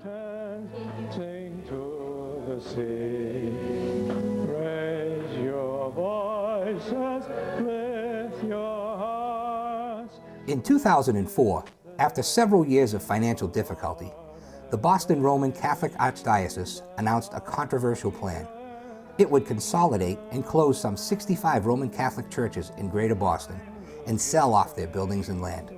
Sing to the sea, raise your voices, lift your hearts. In 2004, after several years of financial difficulty, the Boston Roman Catholic Archdiocese announced a controversial plan. It would consolidate and close some 65 Roman Catholic churches in Greater Boston and sell off their buildings and land.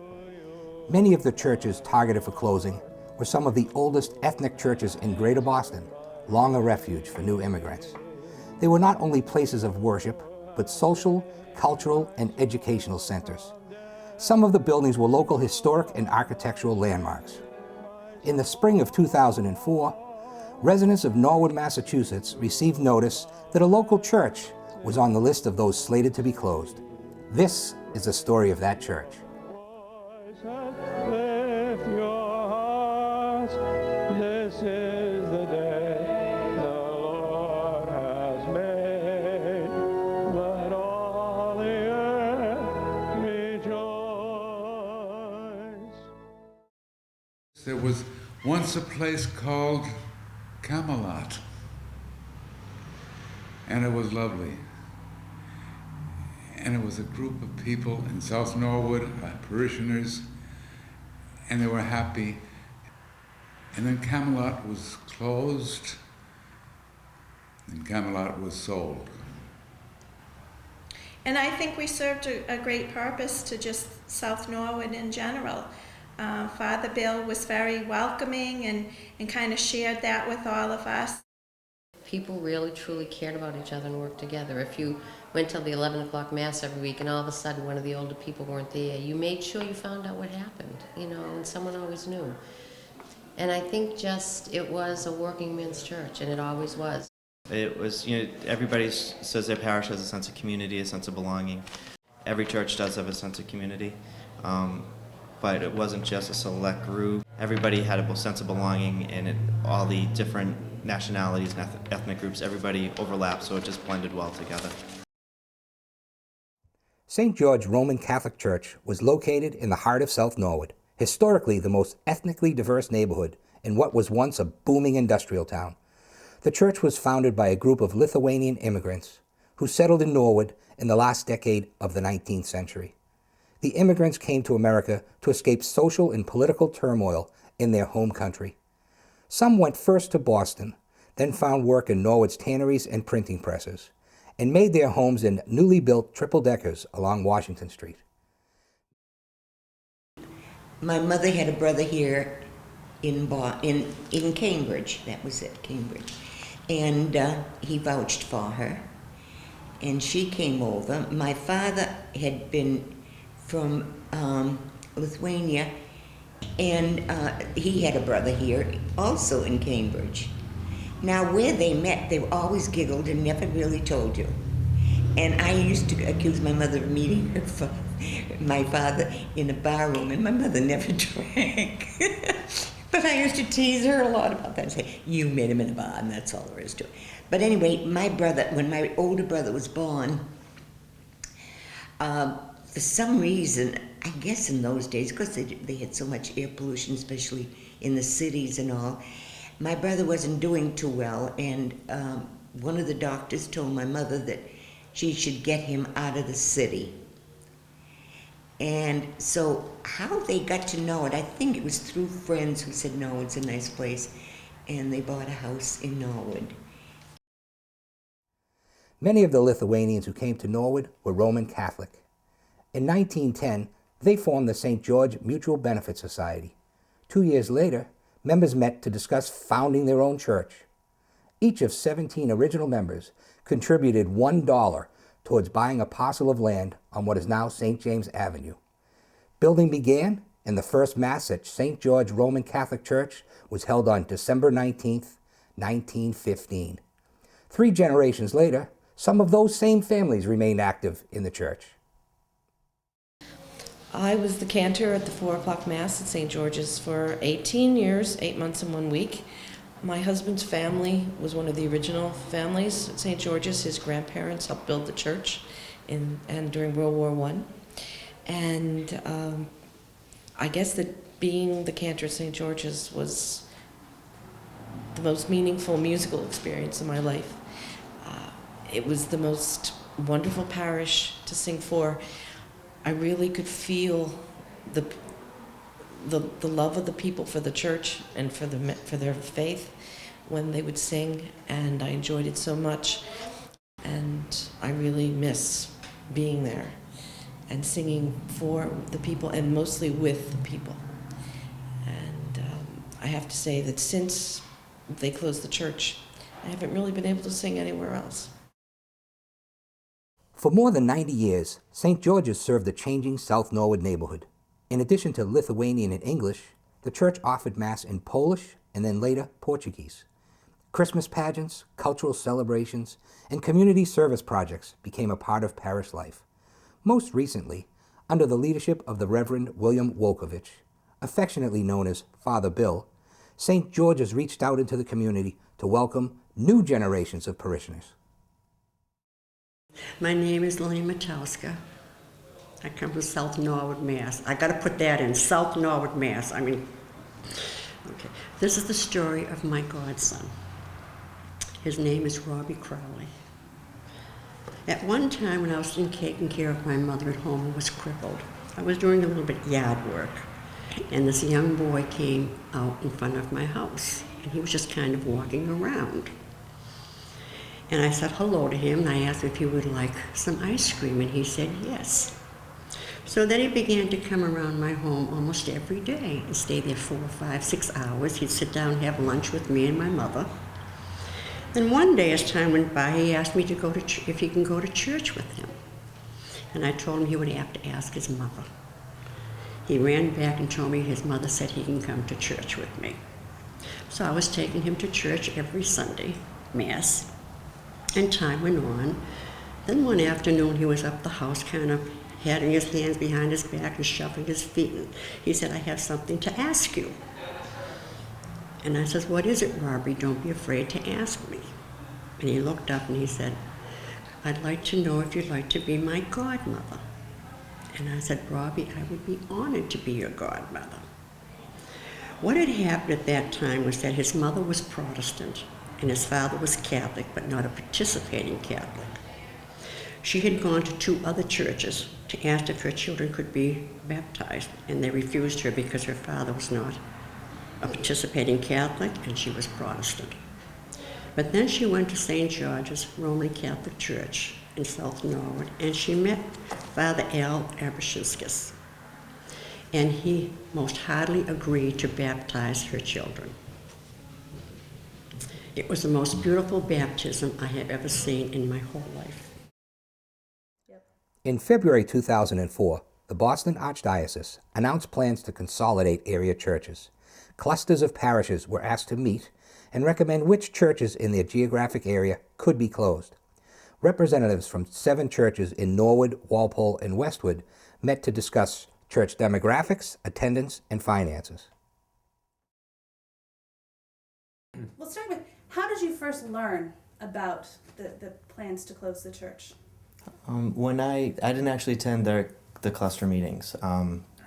Many of the churches targeted for closing were some of the oldest ethnic churches in Greater Boston, long a refuge for new immigrants. They were not only places of worship, but social, cultural, and educational centers. Some of the buildings were local historic and architectural landmarks. In the spring of 2004, residents of Norwood, Massachusetts received notice that a local church was on the list of those slated to be closed. This is the story of that church. Lift your hearts, this is the day the Lord has made. Let all the earth rejoice. There was once a place called Camelot, and it was lovely. And it was a group of people in South Norwood, parishioners, and they were happy. And then Camelot was closed, and Camelot was sold. And I think we served a great purpose to just South Norwood in general. Father Bill was very welcoming and kind of shared that with all of us. People really truly cared about each other and worked together. If you went till the 11 o'clock Mass every week and all of a sudden one of the older people weren't there, you made sure you found out what happened, and someone always knew. And I think just it was a working men's church, and it always was. It was, everybody says their parish has a sense of community, a sense of belonging. Every church does have a sense of community, but it wasn't just a select group. Everybody had a sense of belonging, and all the different nationalities and ethnic groups, everybody overlapped, so it just blended well together. St. George Roman Catholic Church was located in the heart of South Norwood, historically the most ethnically diverse neighborhood in what was once a booming industrial town. The church was founded by a group of Lithuanian immigrants who settled in Norwood in the last decade of the 19th century. The immigrants came to America to escape social and political turmoil in their home country. Some went first to Boston, then found work in Norwood's tanneries and printing presses, and made their homes in newly built triple-deckers along Washington Street. My mother had a brother here in Cambridge. That was it, Cambridge. And he vouched for her, and she came over. My father had been from Lithuania, and he had a brother here, also in Cambridge. Now, where they met, they always giggled and never really told you. And I used to accuse my mother of meeting my father in a bar room, and my mother never drank. But I used to tease her a lot about that and say, you met him in a bar, and that's all there is to it. But anyway, my brother, when my older brother was born, for some reason, I guess in those days, because they had so much air pollution, especially in the cities and all, my brother wasn't doing too well, and one of the doctors told my mother that she should get him out of the city. And so how they got to know it, I think it was through friends who said, no, it's a nice place, and they bought a house in Norwood. Many of the Lithuanians who came to Norwood were Roman Catholic. In 1910, they formed the St. George Mutual Benefit Society. 2 years later, members met to discuss founding their own church. Each of 17 original members contributed $1 towards buying a parcel of land on what is now St. James Avenue. Building began, and the first Mass at St. George Roman Catholic Church was held on December 19th, 1915. 3 generations later, some of those same families remained active in the church. I was the cantor at the 4 o'clock Mass at St. George's for 18 years, 8 months and 1 week. My husband's family was one of the original families at St. George's. His grandparents helped build the church and during World War I. And I guess that being the cantor at St. George's was the most meaningful musical experience of my life. It was the most wonderful parish to sing for. I really could feel the love of the people for the church and for their faith when they would sing, and I enjoyed it so much. And I really miss being there and singing for the people and mostly with the people. And I have to say that since they closed the church, I haven't really been able to sing anywhere else. For more than 90 years, St. George's served the changing South Norwood neighborhood. In addition to Lithuanian and English, the church offered Mass in Polish and then later Portuguese. Christmas pageants, cultural celebrations, and community service projects became a part of parish life. Most recently, under the leadership of the Reverend William Wolkovich, affectionately known as Father Bill, St. George's reached out into the community to welcome new generations of parishioners. My name is Lillian Matowska. I come from South Norwood, Mass. I got to put that in, South Norwood, Mass. Okay. This is the story of my godson. His name is Robbie Crowley. At one time when I was taking care of my mother at home who was crippled, I was doing a little bit of yard work, and this young boy came out in front of my house, and he was just kind of walking around. And I said hello to him, and I asked if he would like some ice cream, and he said yes. So then he began to come around my home almost every day and stay there 4, 5, 6 hours. He'd sit down and have lunch with me and my mother. Then one day, as time went by, he asked me to go to if he can go to church with him. And I told him he would have to ask his mother. He ran back and told me his mother said he can come to church with me. So I was taking him to church every Sunday, Mass. And time went on. Then one afternoon he was up the house kind of having his hands behind his back and shuffling his feet. And he said, I have something to ask you. And I said, what is it, Robbie? Don't be afraid to ask me. And he looked up and he said, I'd like to know if you'd like to be my godmother. And I said, Robbie, I would be honored to be your godmother. What had happened at that time was that his mother was Protestant and his father was Catholic, but not a participating Catholic. She had gone to 2 other churches to ask if her children could be baptized, and they refused her because her father was not a participating Catholic and she was Protestant. But then she went to St. George's Roman Catholic Church in South Norwood, and she met Father Al Abashinskas, and he most heartily agreed to baptize her children. It was the most beautiful baptism I have ever seen in my whole life. In February 2004, the Boston Archdiocese announced plans to consolidate area churches. Clusters of parishes were asked to meet and recommend which churches in their geographic area could be closed. Representatives from 7 churches in Norwood, Walpole, and Westwood met to discuss church demographics, attendance, and finances. We'll start with, how did you first learn about the plans to close the church? When I didn't actually attend the cluster meetings.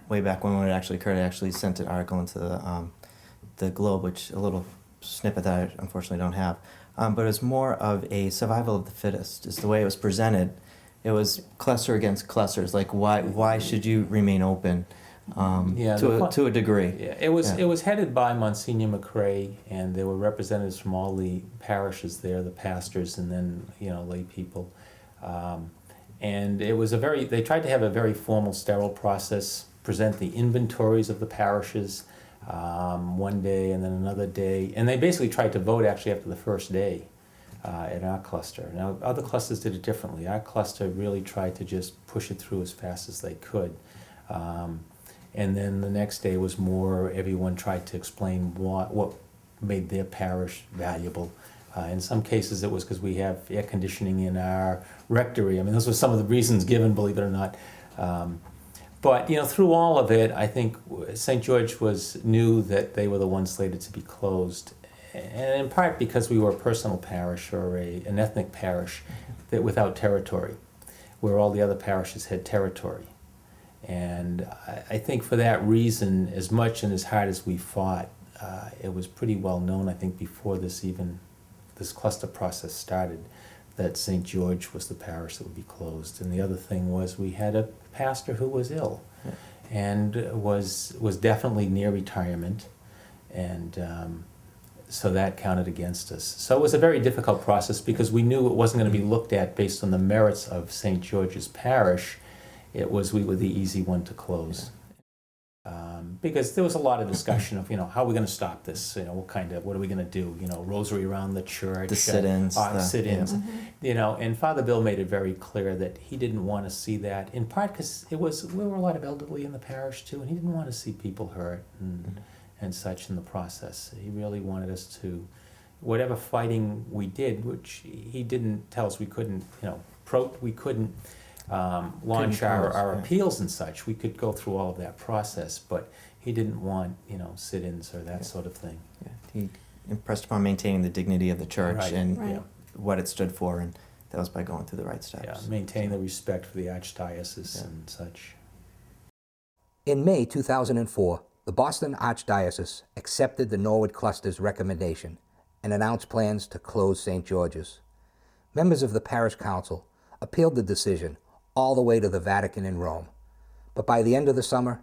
Way back when it actually occurred, I actually sent an article into the Globe, which a little snippet that I unfortunately don't have. But it was more of a survival of the fittest, is the way it was presented. It was cluster against clusters, like why should you remain open to a degree? Yeah, it was headed by Monsignor McCrae, and there were representatives from all the parishes there, the pastors, and then lay people. And it was they tried to have a very formal, sterile process, present the inventories of the parishes one day and then another day. And they basically tried to vote actually after the first day in our cluster. Now, other clusters did it differently. Our cluster really tried to just push it through as fast as they could. And then the next day was more, everyone tried to explain what made their parish valuable. In some cases it was because we have air conditioning in our rectory. I mean, those were some of the reasons given, believe it or not. But through all of it, I think St. George knew that they were the ones slated to be closed, and in part because we were a personal parish or an ethnic parish that without territory, where all the other parishes had territory. And I think for that reason, as much and as hard as we fought, it was pretty well known, I think, before this cluster process started, that St. George was the parish that would be closed. And the other thing was we had a pastor who was ill and was definitely near retirement, and so that counted against us. So it was a very difficult process because we knew it wasn't going to be looked at based on the merits of St. George's parish. It was we were the easy one to close. Because there was a lot of discussion of, how are we going to stop this? What are we going to do? Rosary around the church. The sit-ins. Sit-ins. And Father Bill made it very clear that he didn't want to see that, in part because there were a lot of elderly in the parish too, and he didn't want to see people hurt and such in the process. He really wanted us to, whatever fighting we did, which he didn't tell us we couldn't, we couldn't launch our appeals and such. We could go through all of that process, but he didn't want, sit-ins or that sort of thing. Yeah. He impressed upon maintaining the dignity of the church and what it stood for, and that was by going through the right steps. Yeah, maintaining the respect for the Archdiocese and such. In May 2004, the Boston Archdiocese accepted the Norwood Cluster's recommendation and announced plans to close St. George's. Members of the parish council appealed the decision all the way to the Vatican in Rome, but by the end of the summer,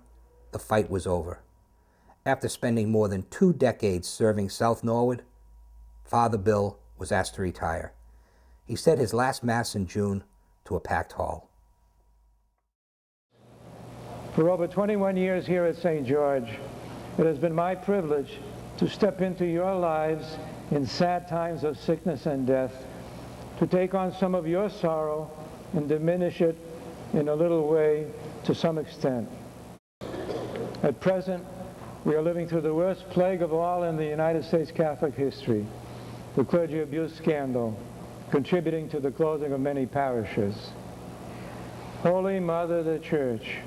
the fight was over. After spending more than 2 decades serving South Norwood, Father Bill was asked to retire. He said his last Mass in June to a packed hall. For over 21 years here at St. George, it has been my privilege to step into your lives in sad times of sickness and death, to take on some of your sorrow and diminish it in a little way to some extent. At present, we are living through the worst plague of all in the United States Catholic history, the clergy abuse scandal, contributing to the closing of many parishes. Holy Mother of the Church,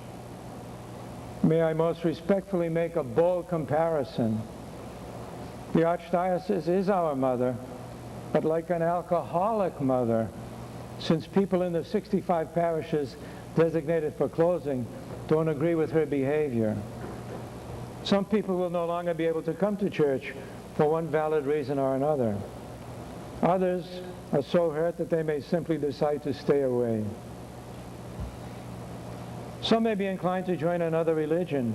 may I most respectfully make a bold comparison. The Archdiocese is our mother, but like an alcoholic mother, since people in the 65 parishes designated for closing don't agree with her behavior. Some people will no longer be able to come to church for one valid reason or another. Others are so hurt that they may simply decide to stay away. Some may be inclined to join another religion,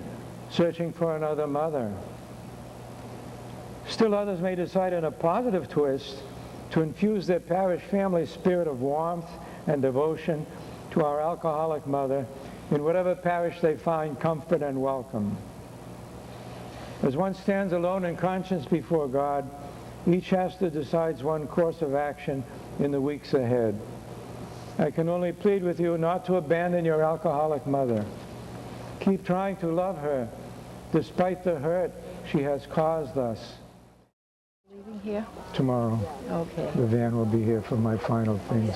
searching for another mother. Still others may decide in a positive twist to infuse their parish family spirit of warmth and devotion to our alcoholic mother in whatever parish they find comfort and welcome. As one stands alone in conscience before God, each has to decide one course of action in the weeks ahead. I can only plead with you not to abandon your alcoholic mother. Keep trying to love her despite the hurt she has caused us. Leaving here? Tomorrow. Okay. The van will be here for my final things.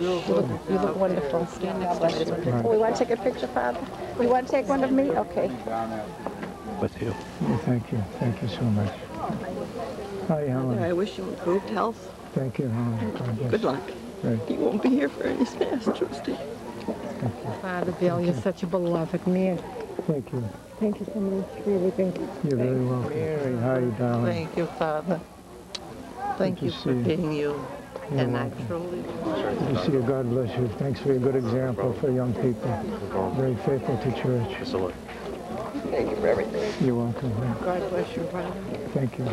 You look wonderful. God bless you. Right. Oh, we want to take a picture, Father? We want to take one of me? Okay. With you. Thank you. Thank you so much. Hi, Helen. I wish you improved health. Thank you, Helen. God bless. Good luck. Right. You won't be here for any Mass Tuesday. Father Bill, you're such a beloved man. Thank you. Thank you so much for everything. You're very welcome. Mary. Hi, darling. Thank you, Father. Thank you for being you. You're And welcome. I truly... Good to see you. God bless you. Thanks for your good example for young people. Very faithful to church. Thank you for everything. You're welcome. God bless you, Father. Thank you.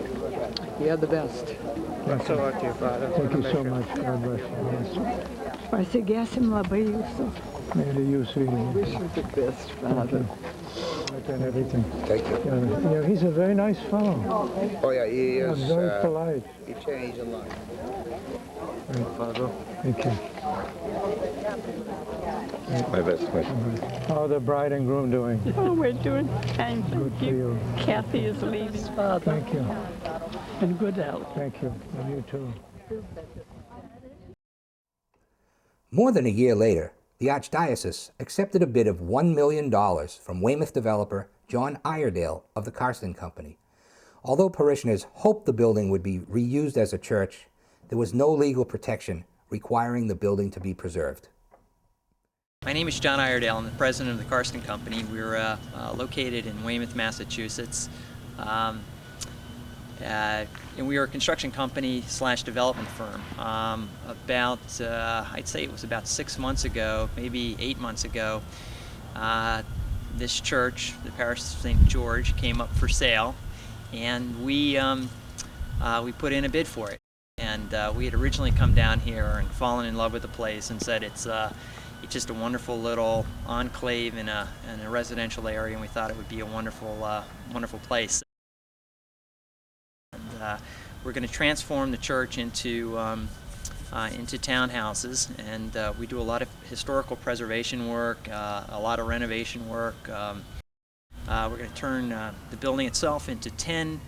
You're the best. Thanks a lot to you, Father. Thank you so much. God bless you. Yes. Спасибо, Лабаюсу. May to you, sweetie. Wish you the best, Father. And everything. Thank you. Yeah, he's a very nice fellow. Oh yeah, he is. Very polite. He changed a lot. Right, Father. Thank you. My best wish. How are the bride and groom doing? Oh, we're doing fine, Good thank for you. Kathy is leaving, Father. Thank you. And good health. Thank you. And you too. More than a year later, the Archdiocese accepted a bid of $1 million from Weymouth developer John Iredale of the Karsten Company. Although parishioners hoped the building would be reused as a church, there was no legal protection requiring the building to be preserved. My name is John Iredale. I'm the president of the Karsten Company. We're located in Weymouth, Massachusetts. and we were a construction company / development firm. I'd say it was about 6 months ago, maybe 8 months ago, this church, the parish of St. George, came up for sale, and we put in a bid for it. And we had originally come down here and fallen in love with the place and said it's just a wonderful little enclave in a residential area, and we thought it would be a wonderful place. And we're going to transform the church into townhouses, and we do a lot of historical preservation work, a lot of renovation work. We're going to turn the building itself into 10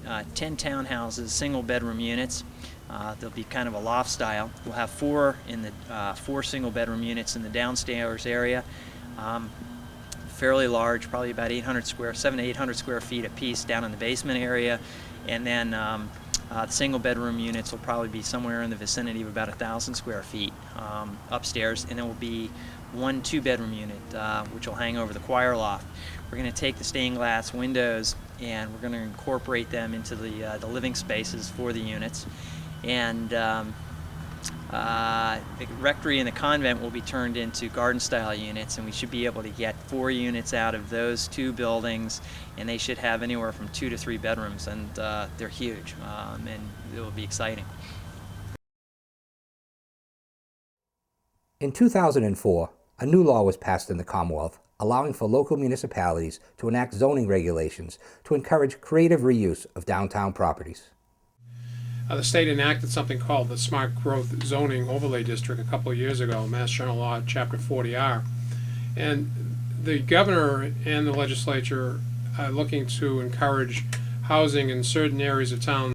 townhouses, single bedroom units. They'll be kind of a loft style. We'll have 4 single bedroom units in the downstairs area, fairly large, probably about 700 to 800 square feet a piece down in the basement area, and then the single bedroom units will probably be somewhere in the vicinity of about 1,000 square feet upstairs, and there will be 1 2-bedroom unit which will hang over the choir loft. We're going to take the stained glass windows and we're going to incorporate them into the living spaces for the units. And the rectory and the convent will be turned into garden-style units, and we should be able to get 4 units out of those 2 buildings, and they should have anywhere from 2 to 3 bedrooms, and they're huge, and it will be exciting. In 2004, a new law was passed in the Commonwealth allowing for local municipalities to enact zoning regulations to encourage creative reuse of downtown properties. The state enacted something called the Smart Growth Zoning Overlay District a couple of years ago, Mass General Law, Chapter 40R. And the governor and the legislature are looking to encourage housing in certain areas of town